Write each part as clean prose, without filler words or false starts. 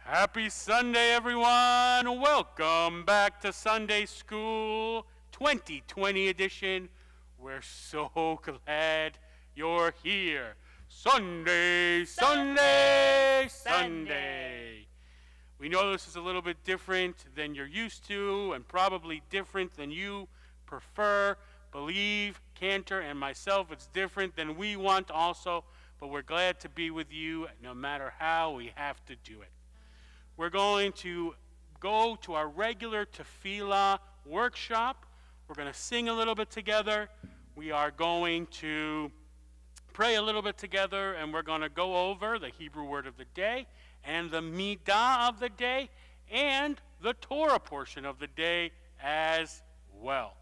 Happy Sunday, everyone. Welcome back to Sunday School 2020 edition. We're so glad you're here. Sunday, Sunday, Sunday. We know this is a little bit different than you're used to and probably different than you prefer. Believe Cantor and myself, it's different than we want also, but we're glad to be with you no matter how we have to do it. We're going to go to our regular tefillah workshop. We're going to sing a little bit together. We are going to pray a little bit together, and we're going to go over the Hebrew word of the day and the Meda of the day and the Torah portion of the day as well.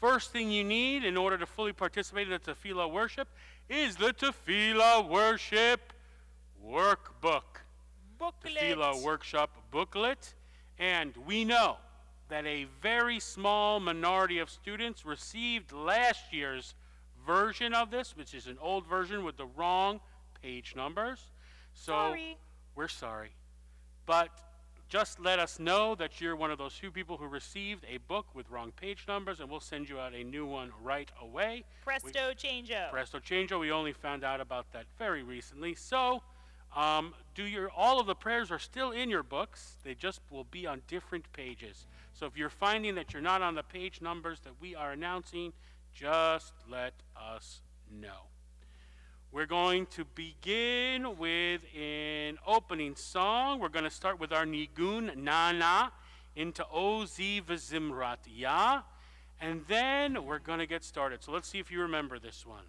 First thing you need in order to fully participate in the tefillah worship is the tefillah worship workbook. Tefillah workshop booklet, and we know that a very small minority of students received last year's version of this, which is an old version with the wrong page numbers. So we're sorry, but just let us know that you're one of those few people who received a book with wrong page numbers, and we'll send you out a new one right away. Presto changeo. Presto changeo. We only found out about that very recently. So all of the prayers are still in your books. They just will be on different pages. So if you're finding that you're not on the page numbers that we are announcing, just let us know. We're going to begin with an opening song. We're going to start with our nigun nana into Ozi v'zimrat ya, and then we're going to get started. So let's see if you remember this one.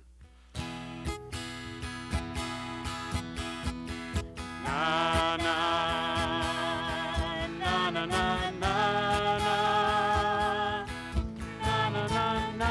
Na na na na na na na na na na na na.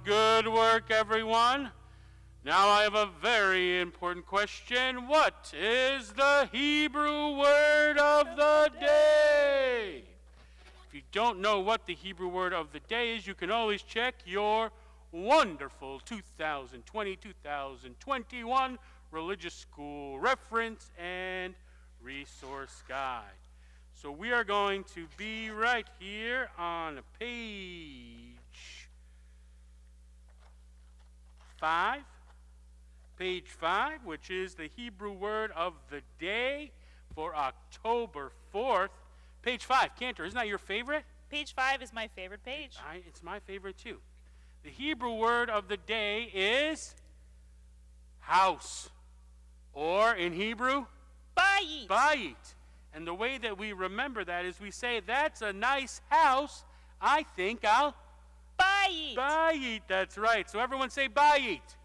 Good work, everyone. Now I have a very important question. What is the Hebrew word of the day? If you don't know what the Hebrew word of the day is, you can always check your wonderful 2020-2021 religious school reference and resource guide. So we are going to be right here on page 5, which is the Hebrew word of the day for October 4th. Page 5, Cantor, isn't that your favorite? Page 5 is my favorite page. It's my favorite too. The Hebrew word of the day is house, or in Hebrew, Bayit. Bayit. And the way that we remember that is we say, that's a nice house. I think I'll Bayit. buy it. That's right. So everyone say buy it.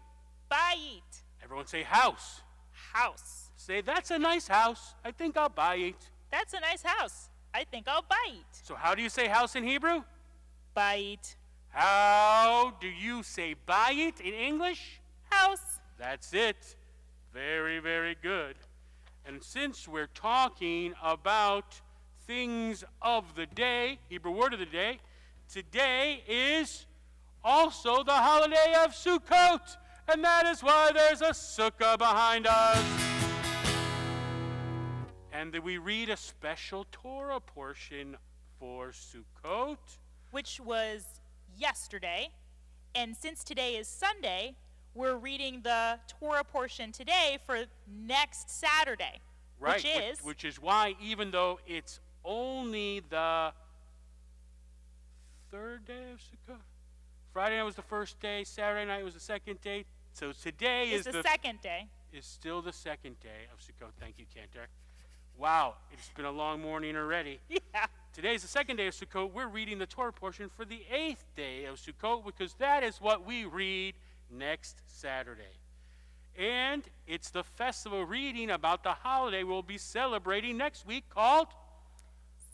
Bayit. Everyone say house. House. Say, that's a nice house. I think I'll buy it. That's a nice house. I think I'll bayit. So how do you say house in Hebrew? Bayit. How do you say buy it in English? House. That's it. Very, very good. And since we're talking about things of the day, Hebrew word of the day, today is also the holiday of Sukkot. And that is why there's a sukkah behind us. And that we read a special Torah portion for Sukkot. Which was yesterday. And since today is Sunday, we're reading the Torah portion today for next Saturday. Right, Which is why even though it's only the third day of Sukkot, Friday night was the first day, Saturday night was the second day, so today is the second day. Is still the second day of Sukkot. Thank you, Cantor. Wow, it's been a long morning already. Yeah. Today's the second day of Sukkot. We're reading the Torah portion for the 8th day of Sukkot because that is what we read next Saturday. And it's the festival reading about the holiday we'll be celebrating next week called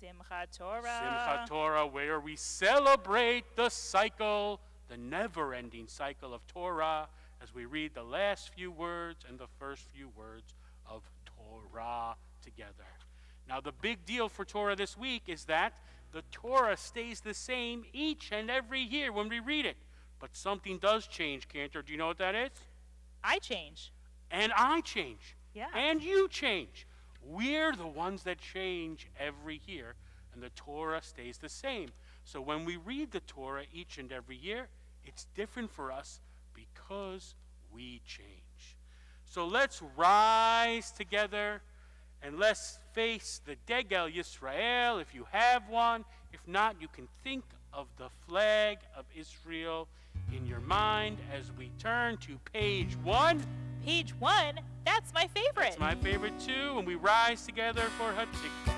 Simchat Torah. Simchat Torah, where we celebrate the cycle, the never-ending cycle of Torah, as we read the last few words and the first few words of Torah together. Now, the big deal for Torah this week is that the Torah stays the same each and every year when we read it. But something does change, Cantor. Do you know what that is? I change. And I change. Yeah. And you change. We're the ones that change every year, and the Torah stays the same. So when we read the Torah each and every year, it's different for us because we change. So let's rise together and let's face the Degel Yisrael if you have one. If not, you can think of the flag of Israel in your mind as we turn to page 1. Page 1? That's my favorite. It's my favorite too, and we rise together for Hatikvah.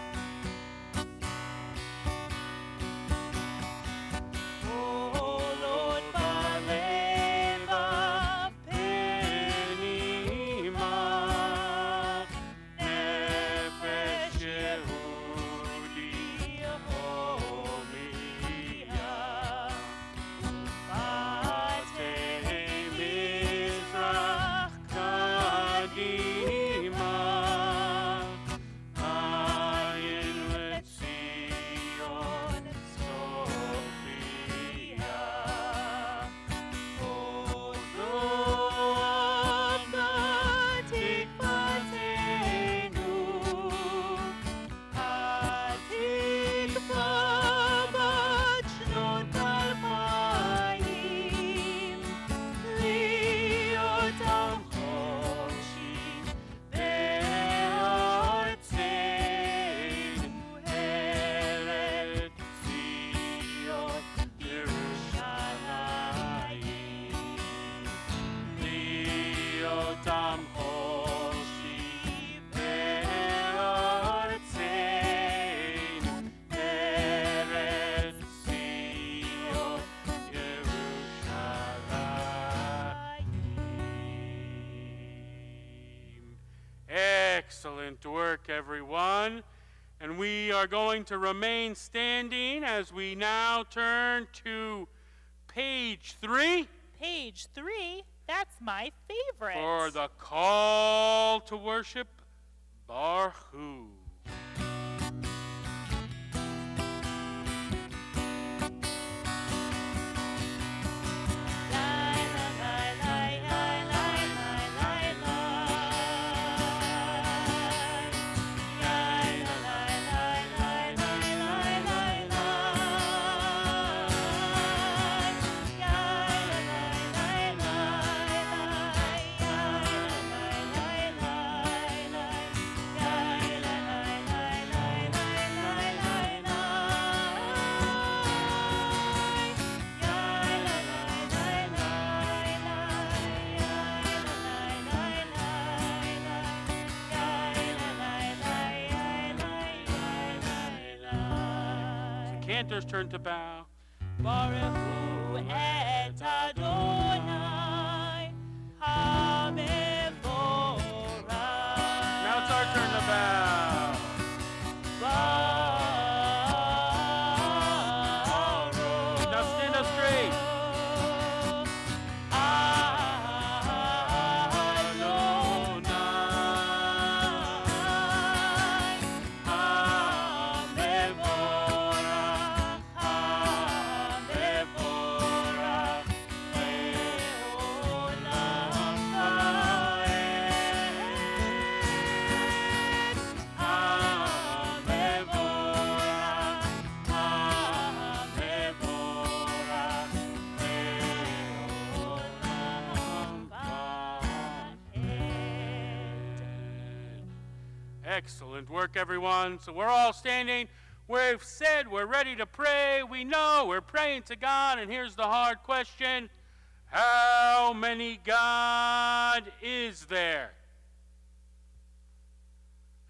Excellent work, everyone. And we are going to remain standing as we now turn to page 3. Page 3? That's my favorite. For the call to worship, Baruch Hu. Cantor's turn to bow. Baruch Hu et Adonai HaMevorach. Now it's our turn to bow. Baruch. Now stand up straight. Excellent work, everyone. So we're all standing. We've said we're ready to pray. We know we're praying to God. And here's the hard question. How many God is there?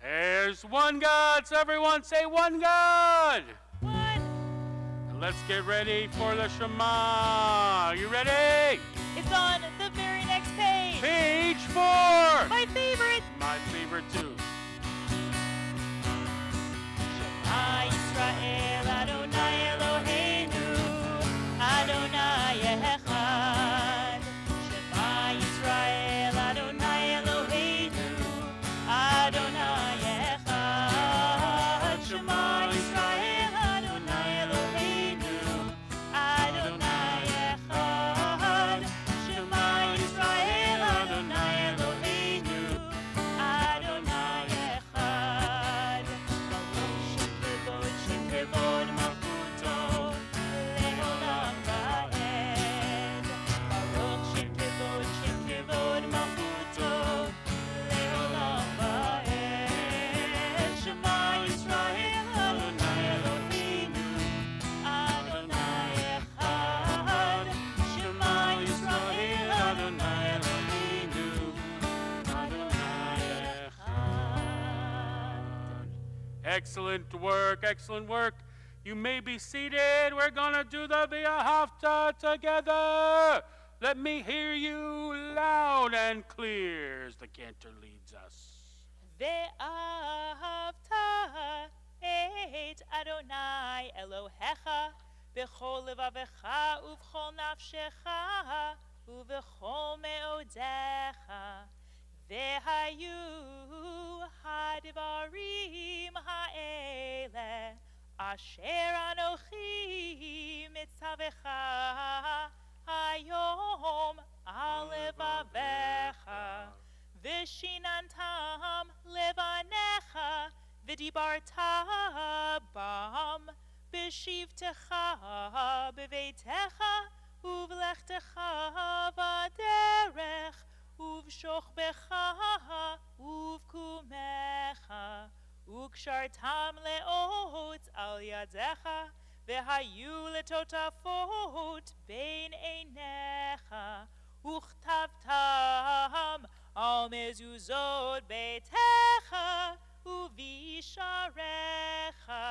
There's one God. So everyone say one God. One. And let's get ready for the Shema. You ready? It's on the very next page. Page 4. My favorite. My favorite too. Shema Yisrael Adonai Eloheinu Adonai Echad. Shema Yisrael Adonai Eloheinu Adonai Echad. Shema Yisrael Adonai Eloheinu Adonai Echad. Shema Yisrael Adonai Eloheinu Adonai Echad. Baruch Shem Kevod Malchuto Leolam Va'ed. Baruch Shem Kevod Malchuto Leolam Va'ed. Shema Yisrael Adonai Eloheinu Adonai Echad. Shema Yisrael Adonai Eloheinu Adonai Echad. Excellent work, excellent work. You may be seated. We're going to do the V'ahavta together. Let me hear you loud and clear as the cantor leads us. Ve'ahavta et Adonai Elohecha b'chol levavecha uv'chol nafshecha uv'chol me'odecha ve'hayu hadvarim ha'ele asher anochi mitzavecha hayom al levavecha Vishinantam levanecha vidibarta bam bishivtecha beveitecha uvlechtecha vaderech uvshochbecha uvkumecha ukshartam leot al yadecha vehayu letotafot bein einecha Uchtavtam al mezuzot beitecha uvisharecha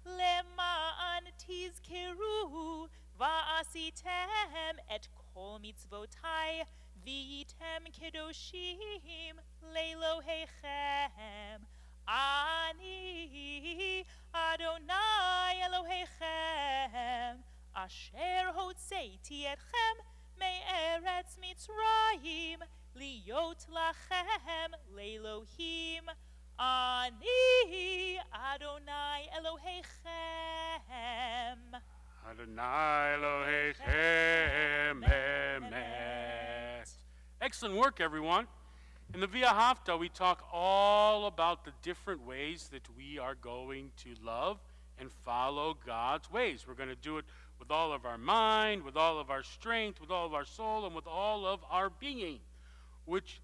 lema'an tizkeru va'asitem et kol mitzvotai v'item kedoshim le'Elohechem ani Adonai Elohechem asher hotzeiti etchem Me'eretz Mitzrayim liot lachem le'Elohim ani Adonai Elohechem. Adonai Elohechem emet. Excellent work, everyone. In the V'ahavta, we talk all about the different ways that we are going to love and follow God's ways. We're going to do it with all of our mind, with all of our strength, with all of our soul, and with all of our being. Which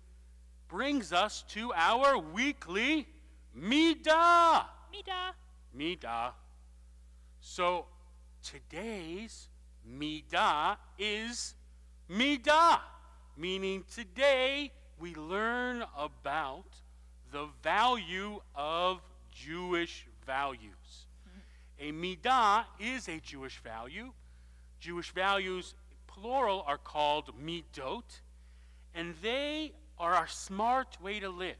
brings us to our weekly Meda. Meda. So today's Meda is Meda, meaning today we learn about the value of Jewish values. A Meda is a Jewish value. Jewish values, plural, are called midot, and they are our smart way to live.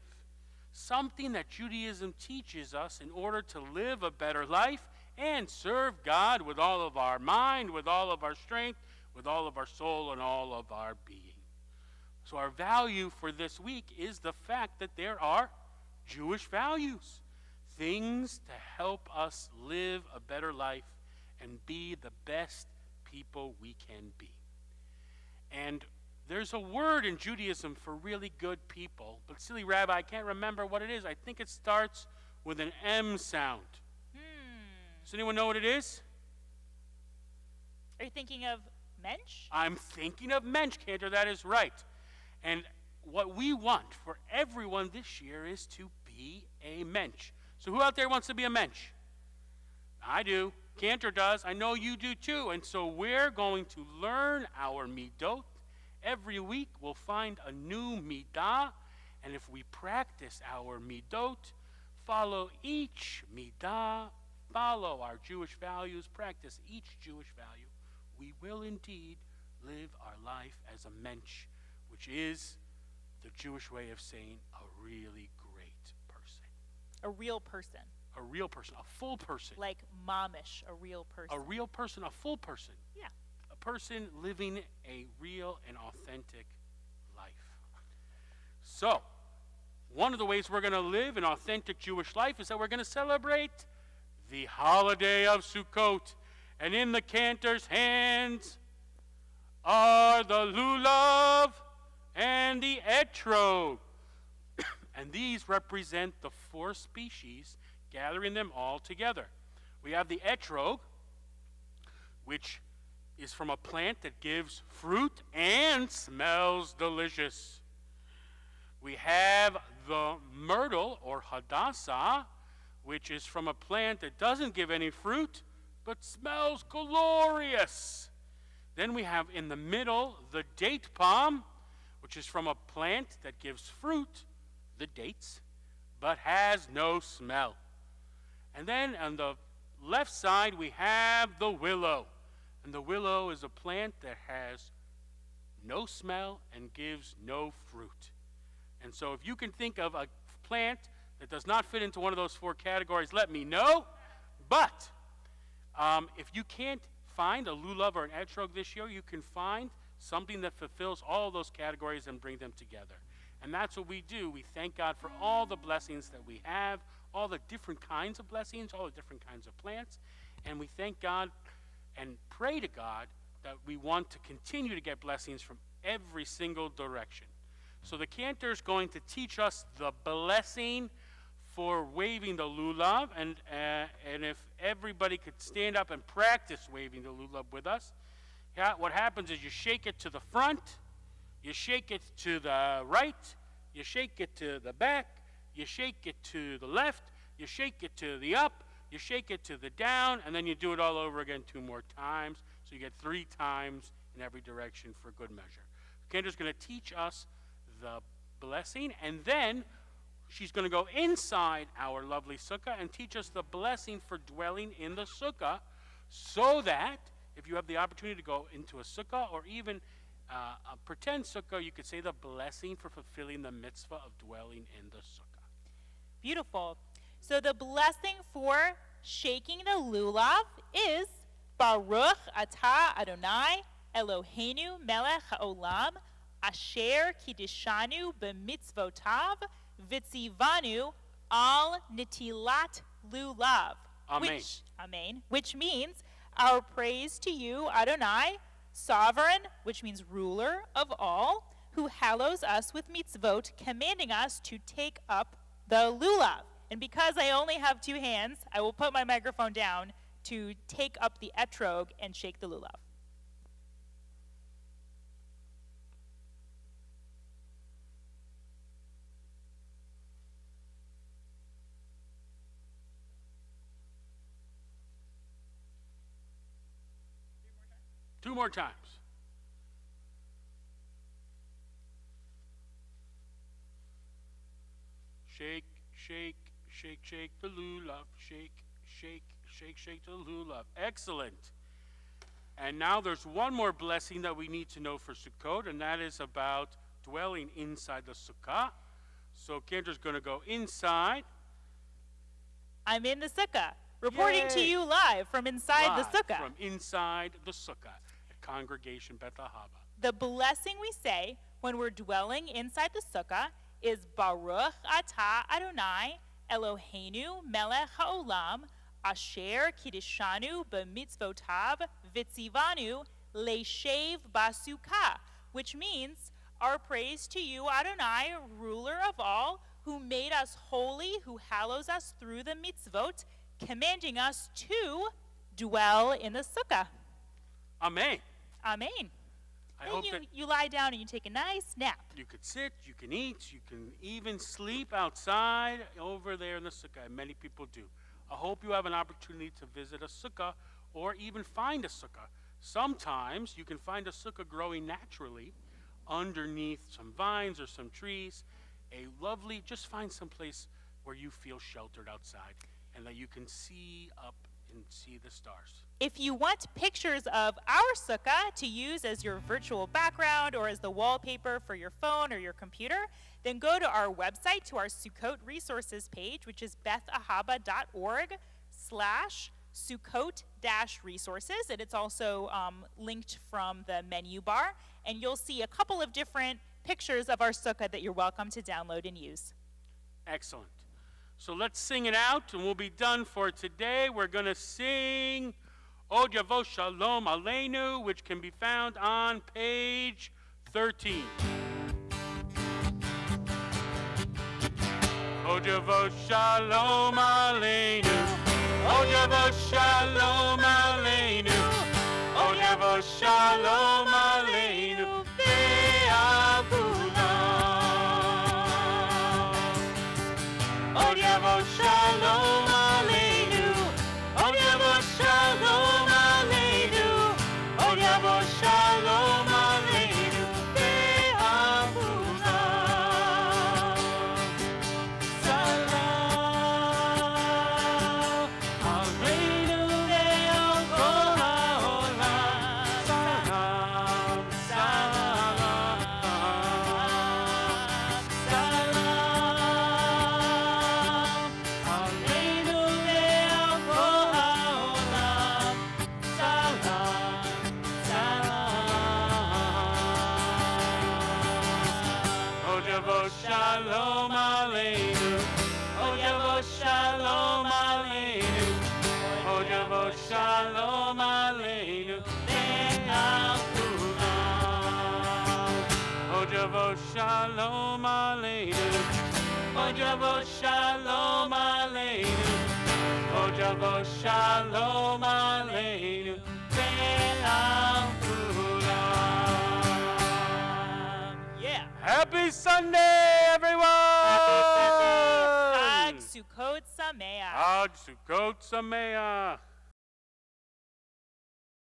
Something that Judaism teaches us in order to live a better life and serve God with all of our mind, with all of our strength, with all of our soul, and all of our being. So our value for this week is the fact that there are Jewish values, things to help us live a better life and be the best people we can be. And there's a word in Judaism for really good people, but silly Rabbi, I can't remember what it is. I think it starts with an M sound. Does anyone know what it is? Are you thinking of mensch? I'm thinking of mensch, Cantor. That is right. And what we want for everyone this year is to be a mensch. So who out there wants to be a mensch? I do. Cantor does. I know you do too. And so we're going to learn our midot. Every week we'll find a new midah. And if we practice our midot, follow each midah, follow our Jewish values, practice each Jewish value, we will indeed live our life as a mensch, which is the Jewish way of saying a really great person. A real person. A real person, a full person. Like momish, a real person. A real person, a full person. Yeah. A person living a real and authentic life. So, one of the ways we're going to live an authentic Jewish life is that we're going to celebrate the holiday of Sukkot. And in the Cantor's hands are the Lulav and the etrog. And these represent the four species, gathering them all together. We have the etrog, which is from a plant that gives fruit and smells delicious. We have the myrtle, or hadassah, which is from a plant that doesn't give any fruit, but smells glorious. Then we have in the middle the date palm, which is from a plant that gives fruit, the dates, but has no smell. And then on the left side we have the willow. And the willow is a plant that has no smell and gives no fruit. And so if you can think of a plant that does not fit into one of those four categories, let me know. But if you can't find a lulav or an etrog this year, you can find something that fulfills all those categories and bring them together. And that's what we do. We thank God for all the blessings that we have, all the different kinds of blessings, all the different kinds of plants. And we thank God and pray to God that we want to continue to get blessings from every single direction. So the Cantor is going to teach us the blessing for waving the lulav, and if everybody could stand up and practice waving the lulav with us. Yeah, what happens is you shake it to the front, you shake it to the right, you shake it to the back, you shake it to the left, you shake it to the up, you shake it to the down, and then you do it all over again 2 more times. So you get 3 times in every direction for good measure. Cantor's going to teach us the blessing, and then she's going to go inside our lovely sukkah and teach us the blessing for dwelling in the sukkah, so that if you have the opportunity to go into a sukkah or even a pretend sukkah, you could say the blessing for fulfilling the mitzvah of dwelling in the sukkah. Beautiful. So the blessing for shaking the lulav is Baruch atah Adonai Eloheinu melech haolam asher kiddishanu b'mitzvotav v'tzivanu al nitilat lulav. Amen. Which means our praise to you, Adonai, sovereign, which means ruler of all, who hallows us with mitzvot, commanding us to take up the lulav. And because I only have 2 hands, I will put my microphone down to take up the etrog and shake the lulav. Two more times. Shake, shake, shake, shake the lulav. Shake, shake, Shake, shake to the lulav. Excellent. And now there's one more blessing that we need to know for Sukkot, and that is about dwelling inside the sukkah. So Cantor's going to go inside. I'm in the sukkah, reporting to you live from inside the sukkah. From inside the sukkah at Congregation Beth Ahava. The blessing we say when we're dwelling inside the sukkah is Baruch Atah Adonai Eloheinu Melech HaOlam Asher Kiddishanu B'mitzvotav Vitzivanu Leishev Basukkah, which means, our praise to you, Adonai, ruler of all, who made us holy, who hallows us through the mitzvot, commanding us to dwell in the sukkah. Amen. Amen. And you lie down and you take a nice nap. You could sit, you can eat, you can even sleep outside over there in the sukkah. Many people do. I hope you have an opportunity to visit a sukkah or even find a sukkah. Sometimes you can find a sukkah growing naturally underneath some vines or some trees. Just find some place where you feel sheltered outside and that you can see up and see the stars. If you want pictures of our sukkah to use as your virtual background or as the wallpaper for your phone or your computer, then go to our website, to our Sukkot resources page, which is bethahaba.org/Sukkot-resources, and it's also linked from the menu bar, and you'll see a couple of different pictures of our sukkah that you're welcome to download and use. Excellent. So let's sing it out, and we'll be done for today. We're going to sing Od Yavo Shalom Aleinu, which can be found on page 13. Od Yavo Shalom Aleinu, Od Yavo Shalom Aleinu, Od Yavo Shalom Aleinu, Ve'avulam. Od Yavo Shalom Aleinu, Od Yavo Shalom Aleinu, Od Yavo Shalom Aleinu, Ve'avulam. Salam Aleinu ve'al kol ha'olam. Salam, salam, salam Aleinu ve'al kol ha'olam. Salam, salam. Od Yavo Shalom Aleinu, Od Yavo Shalom Aleinu, Od Yavo Shalom Aleinu, ve'al kulam. Od Yavo Shalom Aleinu, Od Yavo Shalom Aleinu, Od Yavo Shalom Aleinu, ve'al kulam. Yeah. Happy Sunday, everyone! Hag Sukkot Sameach. Hag Sukkot Sameach.